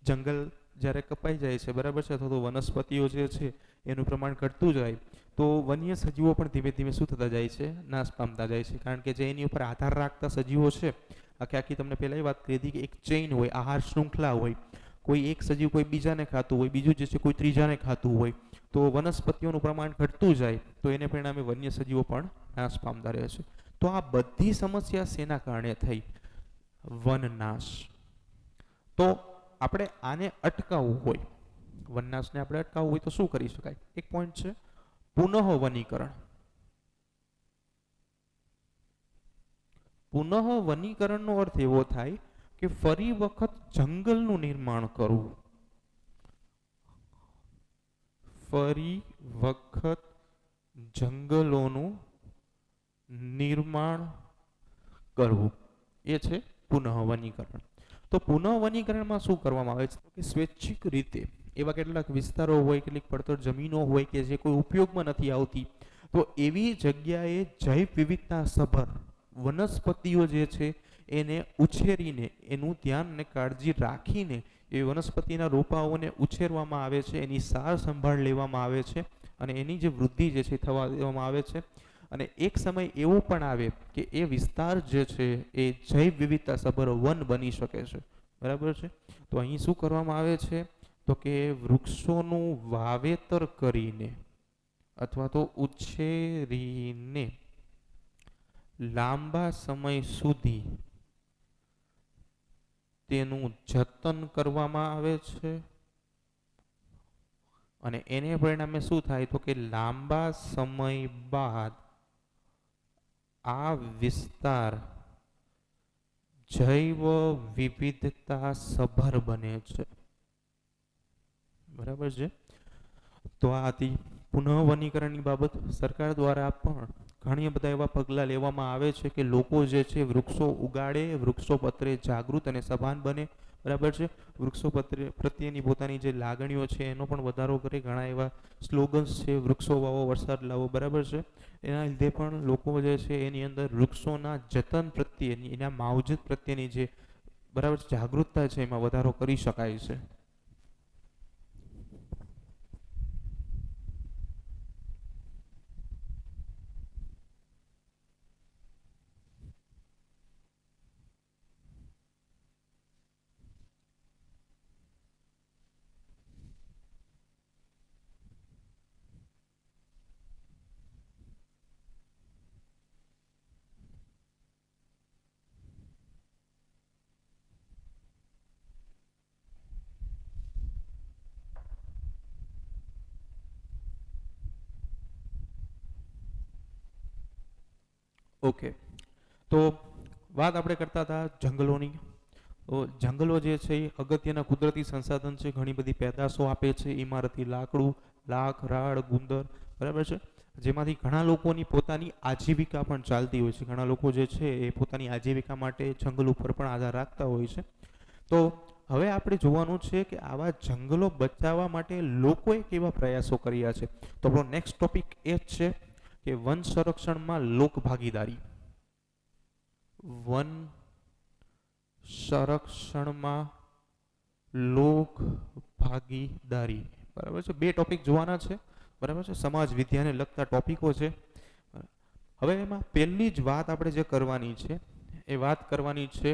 જંગલ જ્યારે કપાઈ જાય છે, બરાબર છે, અથવા તો વનસ્પતિઓ જે છે એનું પ્રમાણ ઘટતું જાય તો વન્ય સજીવો પણ ધીમે ધીમે શું થતા જાય છે? નાશ પામતા જાય છે. કારણ કે જે એની ઉપર આધાર રાખતા સજીવો છે, આખી તમને પહેલાં વાત કરી હતી કે એક ચેઇન હોય, આહાર શૃંખલા હોય, કોઈ એક સજીવ કોઈ બીજાને ખાતું હોય, બીજું જે છે કોઈ ત્રીજાને ખાતું હોય, તો વનસ્પતિઓનું પ્રમાણ ઘટતું જાય તો એને પરિણામે વન્ય સજીવો પણ નાશ પામતા રહે છે. તો આ બધી સમસ્યા શેના કારણે થઈ? વનનાશ. તો આપણે આને અટકાવવું હોય, વનનાશને આપણે અટકાવવું હોય તો શું કરી શકાય? એક પોઈન્ટ છે પુનઃવનીકરણ. પુનઃવનીકરણનો અર્થ એવો થાય કે ફરી વખત જંગલનું નિર્માણ કરવું. ફરી વખત જંગલોનું નિર્માણ કરવું, એ છે પુનઃવનીકરણ. તો પુનઃવનીકરણમાં શું કરવામાં આવે છે? કે સ્વૈચ્છિક રીતે એવા કેટલાક વિસ્તારો હોય, કેટલીક પડતર જમીનો હોય કે જે કોઈ ઉપયોગમાં નથી આવતી, તો એવી જગ્યાએ જૈવ વિવિધતા સભર વનસ્પતિઓ જે છે એને ઉછેરીને એનું ધ્યાન અને કાળજી રાખીને એ વનસ્પતિના રોપાઓને ઉછેરવામાં આવે છે, એની સાર સંભાળ લેવામાં આવે છે અને એની જે વૃદ્ધિ જે છે થવા દેવામાં આવે છે. અને એક સમય એવો પણ આવે કે એ વિસ્તાર જે છે એ જૈવ વિવિધતા સભર વન બની શકે છે. બરાબર છે. તો અહીં શું કરવામાં આવે છે તો કે વૃક્ષોનું વાવેતર કરીને અથવા તો ઉછેરીને લાંબા સમય સુધી તેનું જતન કરવામાં આવે છે અને એને પરિણામે શું થાય તો કે લાંબા સમય બાદ આ વિસ્તાર જૈવ વિવિધતા સભર બને છે. બરાબર છે. તો આ હતી પુનઃવનીકરણની બાબત. સરકાર દ્વારા પણ ઘણી બધા એવા પગલાં લેવામાં આવે છે કે લોકો જે છે વૃક્ષો ઉગાડે, વૃક્ષો પ્રત્યે જાગૃત અને સભાન બને. બરાબર છે. વૃક્ષો પ્રત્યેની પોતાની જે લાગણીઓ છે એનો પણ વધારો કરે. ઘણા એવા સ્લોગન્સ છે, વૃક્ષો વાવો વરસાદ લાવો. બરાબર છે. એના લીધે પણ લોકો જે છે એની અંદર વૃક્ષોના જતન પ્રત્યેની, એના માવજત પ્રત્યેની જે બરાબર જાગૃતતા છે એમાં વધારો કરી શકાય છે. ઓકે, તો વાત આપણે કરતા હતા જંગલોની. તો જંગલો જે છે એ અગત્યના કુદરતી સંસાધન છે. ઘણી બધી પેદાશો આપે છે, ઇમારતી લાકડું, લાખ, રાડ, ગુંદર. બરાબર છે. જેમાંથી ઘણા લોકોની પોતાની આજીવિકા પણ ચાલતી હોય છે. ઘણા લોકો જે છે એ પોતાની આજીવિકા માટે જંગલ ઉપર પણ આધાર રાખતા હોય છે. તો હવે આપણે જોવાનું છે કે આવા જંગલો બચાવવા માટે લોકોએ કેવા પ્રયાસો કર્યા છે. તો આપણો નેક્સ્ટ ટોપિક એ જ છે કે વન સંરક્ષણમાં લોક ભાગીદારી. વન સંરક્ષણમાં લોક ભાગીદારી. બરાબર છે. બે ટોપિક જોવાના છે. બરાબર છે. સમાજ વિદ્યાને લગતા ટોપિકો છે. હવે એમાં પહેલી જ વાત આપણે જે કરવાની છે એ વાત કરવાની છે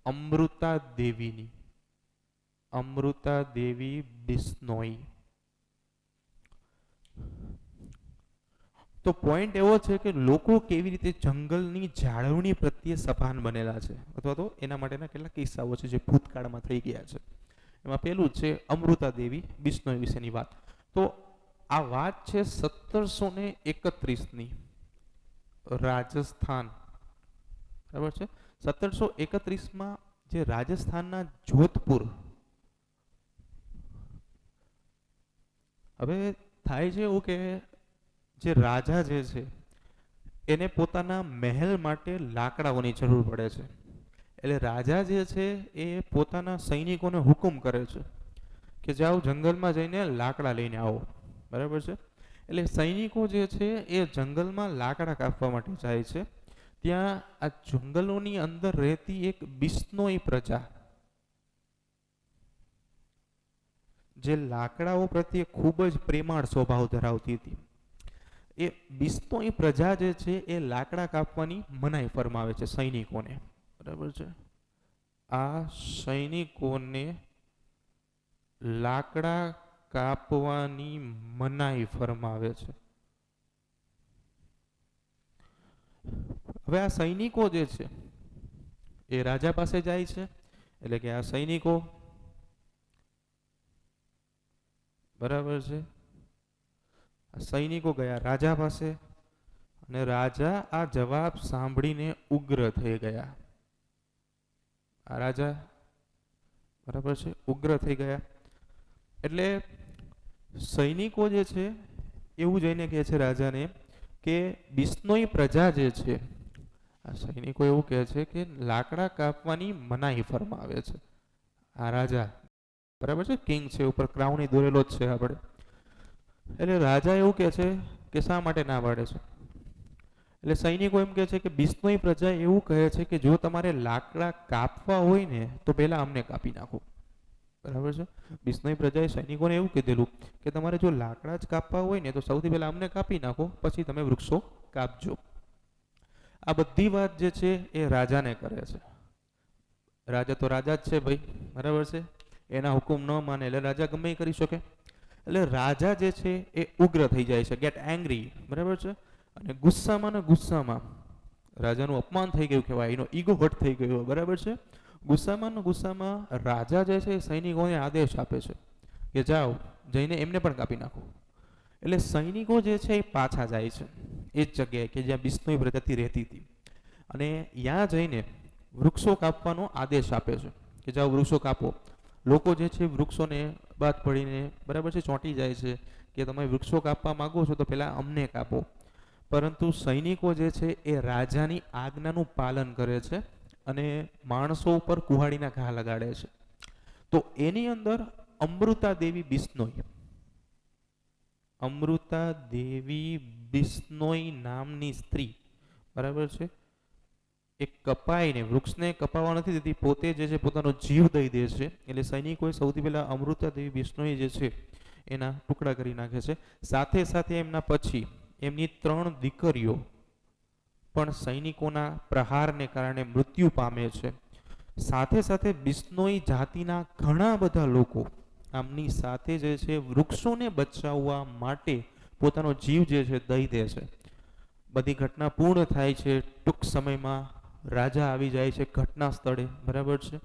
અમૃતા દેવીની. અમૃતા દેવી બિશ્નોઈ. તો પોઈન્ટ એવો છે કે લોકો કેવી રીતે જંગલની જાળવણી પ્રત્યે સભાન બનેલા છે અથવા તો એના માટેના કેટલાક કિસ્સાઓ છે જે ભૂતકાળમાં થઈ ગયા છે. એમાં પહેલું છે અમૃતા દેવી બિશ્નોઈ વિશેની વાત. તો આ વાત છે 1731ની, રાજસ્થાન. બરાબર છે. 1731માં જે રાજસ્થાનના જોધપુર, હવે થાય છે એવું કે જે રાજા જે છે એને પોતાના મહેલ માટે લાકડાઓની જરૂર પડે છે. એટલે રાજા જે છે એ પોતાના સૈનિકોને હુકમ કરે છે કે જાઓ જંગલમાં જઈને લાકડા લઈને આવો. બરાબર છે. એટલે સૈનિકો જે છે એ જંગલમાં લાકડા કાપવા માટે જાય છે. ત્યાં આ જંગલોની અંદર રહેતી એક બિશ્નોઈ પ્રજા જે લાકડાઓ પ્રત્યે ખૂબ જ પ્રેમાળ સ્વભાવ ધરાવતી હતી. એ બિશ્નોઈ પ્રજા જે છે એ લાકડા કાપવાની મનાઈ ફરમાવે છે સૈનિકોને. બરાબર છે. આ સૈનિકોને લાકડા કાપવાની મનાઈ ફરમાવે છે. હવે આ સૈનિકો જે છે એ રાજા પાસે જાય છે. એટલે કે આ સૈનિકો બરાબર છે, સૈનિકો ગયા રાજા પાસે અને રાજા આ જવાબ સાંભળીને ઉગ્ર થઈ ગયા. આ રાજા બરાબર છે ઉગ્ર થઈ ગયા. એટલે સૈનિકો જે છે એવું જઈને કહે છે રાજાને કે બિશ્નોઈ પ્રજા જે છે, આ સૈનિકો એવું કહે છે કે લાકડા કાપવાની મનાઈ ફરમાવે છે. આ રાજા બરાબર છે, કિંગ છે, ઉપર ક્રાઉન દોરેલો જ છે આપણે. એટલે રાજા એવું કહે છે કે શા માટે ના પાડે છે. એટલે સૈનિકો એમ કહે છે કે બિશ્નોઈ પ્રજા એવું કહે છે કે જો તમારે લાકડા કાપવા હોય ને તો પહેલા અમને કાપી નાખો. બરાબર છે. બિશ્નોઈ પ્રજાએ સૈનિકોને એવું કીધેલું કે તમારે જો લાકડા જ કાપવા હોય ને તો સૌથી પહેલા અમને કાપી નાખો, પછી તમે વૃક્ષો કાપજો. આ બધી વાત જે છે એ રાજાને કરે છે. રાજા તો રાજા જ છે ભાઈ, બરાબર છે. એના હુકમ ન માને એટલે રાજા ગમે એ કરી શકે. એટલે રાજા જે છે એ ઉગ્ર થઈ જાય છે, ગેટ એંગ્રી, બરાબર છે. અને ગુસ્સામાં ને ગુસ્સામાં રાજાનું અપમાન થઈ ગયું કહેવાય, એનો ઈગો હર્ટ થઈ ગયો, બરાબર છે. ગુસ્સામાં ને ગુસ્સામાં રાજા જે છે એ સૈનિકોને આદેશ આપે છે કે જાઓ જઈને એમને પણ કાપી નાખો. એટલે સૈનિકો જે છે એ પાછા જાય છે એ જ જગ્યાએ કે જ્યાં બિશ્નોઈ પ્રજાતિ રહેતી હતી, અને ત્યાં જઈને વૃક્ષો કાપવાનો આદેશ આપે છે કે જાઓ વૃક્ષો કાપો. લોકો જે છે વૃક્ષોને બાદ પડીને, બરાબર છે, ચોંટી જાય છે કે તમે વૃક્ષો કાપવા માંગો છો તો પહેલાં અમને કાપો. પરંતુ સૈનિકો જે છે એ રાજાની આજ્ઞાનું પાલન કરે છે અને માણસો ઉપર કુહાડીના ઘા લગાડે છે. તો એની અંદર અમૃતા દેવી બિશ્નોઈ, અમૃતા દેવી બિશ્નોઈ નામની સ્ત્રી, બરાબર છે, એ કપાઈને વૃક્ષને કપાવા નથી દેતી, પોતે જે છે પોતાનો જીવ દઈ દે છે. એટલે સૈનિકોએ સૌથી પહેલા અમૃતા દેવી બિશ્નોઈ જે છે એના ટુકડા કરી નાખે છે. સાથે સાથે એમના પછી એમની 3 દીકરીઓ પણ સૈનિકોના પ્રહારને કારણે મૃત્યુ પામે છે. સાથે સાથે બિશ્નોઈ જાતિના ઘણા બધા લોકો આમની સાથે જે છે વૃક્ષોને બચાવવા માટે પોતાનો જીવ જે છે દઈ દે છે. બધી ઘટના પૂર્ણ થાય છે. ટૂંક સમયમાં રાજા આવી જાય છે ઘટના સ્થળે, બરાબર છે.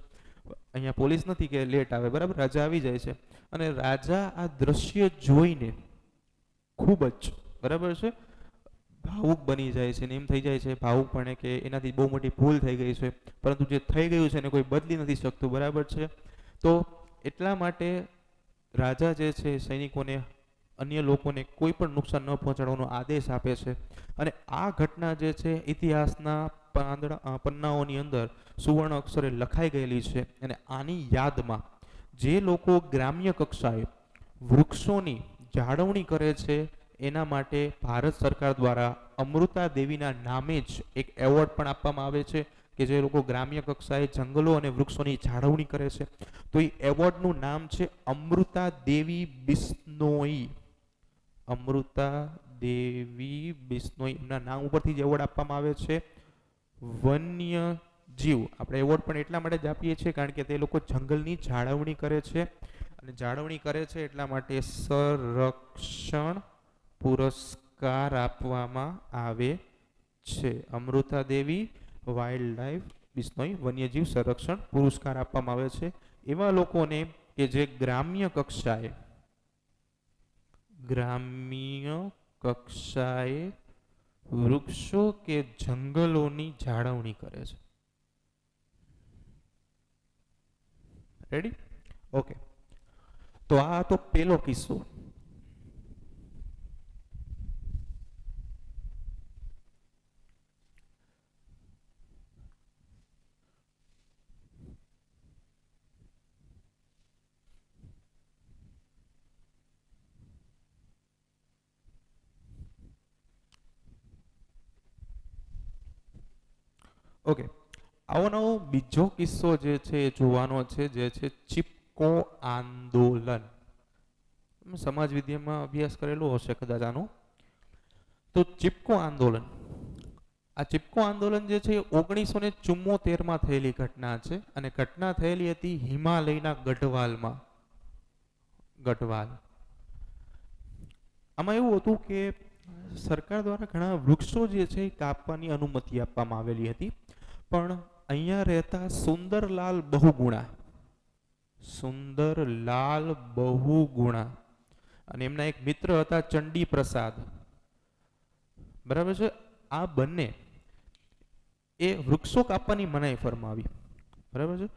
અહીંયા પોલીસ નથી કે લેટ આવે, બરાબર, રાજા આવી જાય છે. અને રાજા આ દ્રશ્ય જોઈને ખૂબ જ, બરાબર છે, ભાવુક બની જાય છે ને એમ થઈ જાય છે ભાવુકપણે કે એનાથી બહુ મોટી ભૂલ થઈ ગઈ છે, પરંતુ જે થઈ ગયું છે એને કોઈ બદલી નથી શકતું, બરાબર છે. તો એટલા માટે રાજા જે છે સૈનિકોને, અન્ય લોકોને કોઈ પણ નુકસાન ન પહોંચાડવાનો આદેશ આપે છે. અને આ ઘટના જે છે ઇતિહાસના પન્નાઓની અંદર સુવર્ણ અક્ષરે લખાઈ ગયેલી છે. અને આની યાદમાં જે લોકો ગ્રામ્ય કક્ષાએ વૃક્ષોની જાળવણી કરે છે એના માટે ભારત સરકાર દ્વારા અમૃતા દેવીના નામે જ એક એવોર્ડ પણ આપવામાં આવે છે કે જે લોકો ગ્રામ્ય કક્ષાએ જંગલો અને વૃક્ષોની જાળવણી કરે છે. તો એ એવોર્ડનું નામ છે અમૃતા દેવી બિશ્નોઈ. અમૃતા દેવી બિશ્નોઈ એમના નામ ઉપરથી જ એવોર્ડ આપવામાં આવે છે. વન્ય જીવ આપણે એવોર્ડ પણ એટલા માટે જ આપીએ છીએ કારણ કે તે લોકો જંગલની જાળવણી કરે છે, અને જાળવણી કરે છે એટલા માટે સંરક્ષણ પુરસ્કાર આપવામાં આવે છે. અમૃતા દેવી વાઇલ્ડ લાઈફ બિશ્નોઈ વન્યજીવ સંરક્ષણ પુરસ્કાર આપવામાં આવે છે એવા લોકોને કે જે ગ્રામ્ય કક્ષાએ વૃક્ષો કે જંગલોની જાળવણી કરે છે. રેડી? ઓકે. તો આ તો પેલો કિસ્સો. ઓકે, આવો નવો બીજો કિસ્સો જે છે એ જોવાનો છે, જે છે ચિપકો આંદોલન. સમાજ વિદ્યામાં અભ્યાસ કરેલો હશે કદાચ આનો. તો ચિપકો આંદોલન, આ ચિપકો આંદોલન જે છે 1974માં થયેલી ઘટના છે, અને ઘટના થયેલી હતી હિમાલયના ગઢવાલમાં. ગઢવાલ. આમાં એવું હતું કે સરકાર દ્વારા ઘણા વૃક્ષો જે છે એ કાપવાની અનુમતિ આપવામાં આવેલી હતી, પણ અહીંયા રહેતા સુંદરલાલ બહુગુણા અને એમના એક મિત્ર હતા ચંડી પ્રસાદ, બરાબર છે. આ બંને એ વૃક્ષો કાપવાની મનાઈ ફરમાવી, બરાબર છે.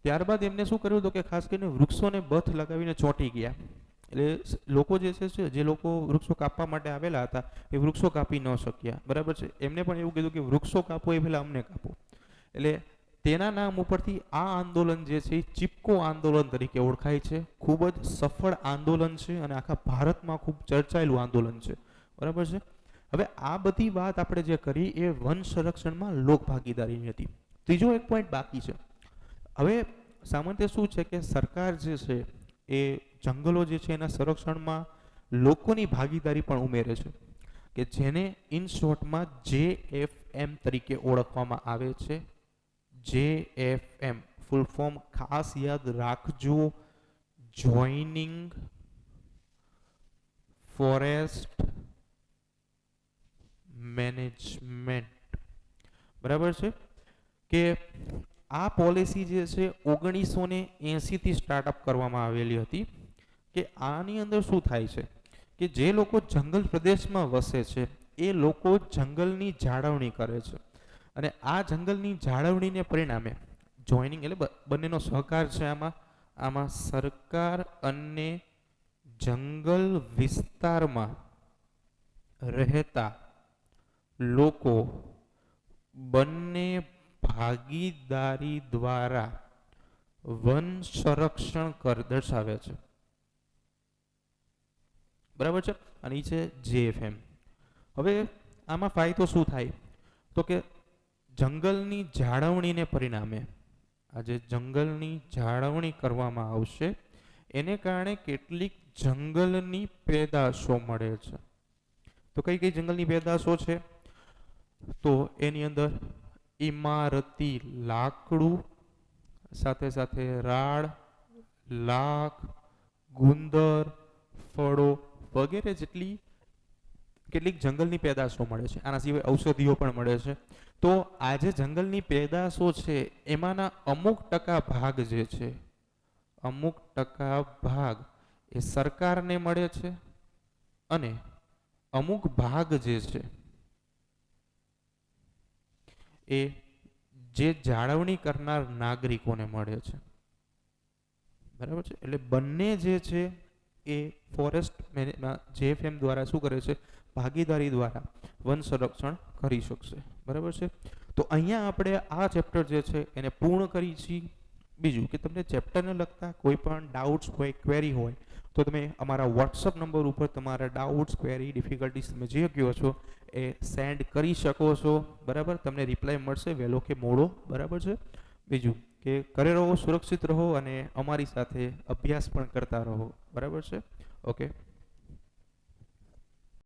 ત્યારબાદ એમને શું કર્યું હતું કે ખાસ કરીને વૃક્ષોને બથ લગાવીને ચોંટી ગયા. એટલે લોકો જે છે જે લોકો વૃક્ષો કાપવા માટે આવેલા હતા એ વૃક્ષો કાપી ન શક્યા, બરાબર છે. એમને પણ એવું કીધું કે વૃક્ષો કાપો એ પહેલાં અમને કાપો. એટલે તેના નામ ઉપરથી આ આંદોલન જે છે એ ચિપકો આંદોલન તરીકે ઓળખાય છે. ખૂબ જ સફળ આંદોલન છે અને આખા ભારતમાં ખૂબ ચર્ચાયેલું આંદોલન છે, બરાબર છે. હવે આ બધી વાત આપણે જે કરી એ વન સંરક્ષણમાં લોક ભાગીદારીની હતી. ત્રીજો એક પોઈન્ટ બાકી છે. હવે સામાન્ય શું છે કે સરકાર જે છે એ જંગલો જે છે એના સંરક્ષણમાં લોકોની ભાગીદારી પણ ઉમેરે છે, કે જેને ઇન શોર્ટમાં JFM તરીકે ઓળખવામાં આવે છે. JFM ફૂલ ફોર્મ ખાસ યાદ રાખજો, જોઈનિંગ ફોરેસ્ટ મેનેજમેન્ટ. બરાબર છે કે આ પોલિસી જે છે 1980 થી સ્ટાર્ટઅપ કરવામાં આવેલી હતી. કે આની અંદર શું થાય છે કે જે લોકો જંગલ પ્રદેશમાં વસે છે એ લોકો જંગલની જાળવણી કરે છે, અને આ જંગલની જાળવણીને પરિણામે જોઈનિંગ એટલે બંનેનો સહકાર છે આમાં સરકાર અને જંગલ વિસ્તારમાં રહેતા લોકો બંને ભાગીદારી દ્વારા વન સંરક્ષણ કર દર્શાવે છે. બરાબર છે. અને એ છે JFM. હવે આમાં ફાયદો શું થાય તો કે જંગલની જાળવણીને પરિણામે આજે જંગલની જાળવણી કરવામાં આવશે એને કારણે કેટલીક જંગલની પેદાશો મળે છે. તો કઈ કઈ જંગલની પેદાશો છે? તો એની અંદર ઇમારતી લાકડું, સાથે સાથે રાડ, લાખ, ગુંદર, ફળો વગેરે જેટલી કેટલીક જંગલની પેદાશો મળે છે. આના સિવાય ઔષધિઓ પણ મળે છે. તો આ જે જંગલની પેદાશો છે એમાંના અમુક ટકા ભાગ જે છે, અમુક ટકા ભાગ એ સરકારને મળે છે, અને અમુક ભાગ જે છે એ જે જાળવણી કરનાર નાગરિકોને મળે છે. બરાબર છે. એટલે બંને જે છે એ ફોરેસ્ટ JFM દ્વારા શું કરે છે? ભાગીદારી દ્વારા વન સંરક્ષણ કરી શકશે. બરાબર છે. તો અહીંયા આપણે આ ચેપ્ટર જે છે એને પૂર્ણ કરી છીએ. બીજું કે તમને ચેપ્ટરને લગતા કોઈ પણ ડાઉટ્સ હોય, ક્વેરી હોય તો તમે અમારા વોટ્સઅપ નંબર ઉપર તમારા ડાઉટ્સ, ક્વેરી, ડિફિકલ્ટીઝ તમે જે કહો છો એ સેન્ડ કરી શકો છો. બરાબર. તમને રિપ્લાય મળશે વહેલો કે મોડો. બરાબર છે. બીજું કે ઘરે રહો, સુરક્ષિત રહો અને અમારી સાથે અભ્યાસ પણ કરતા રહો. બરાબર છે. ઓકે.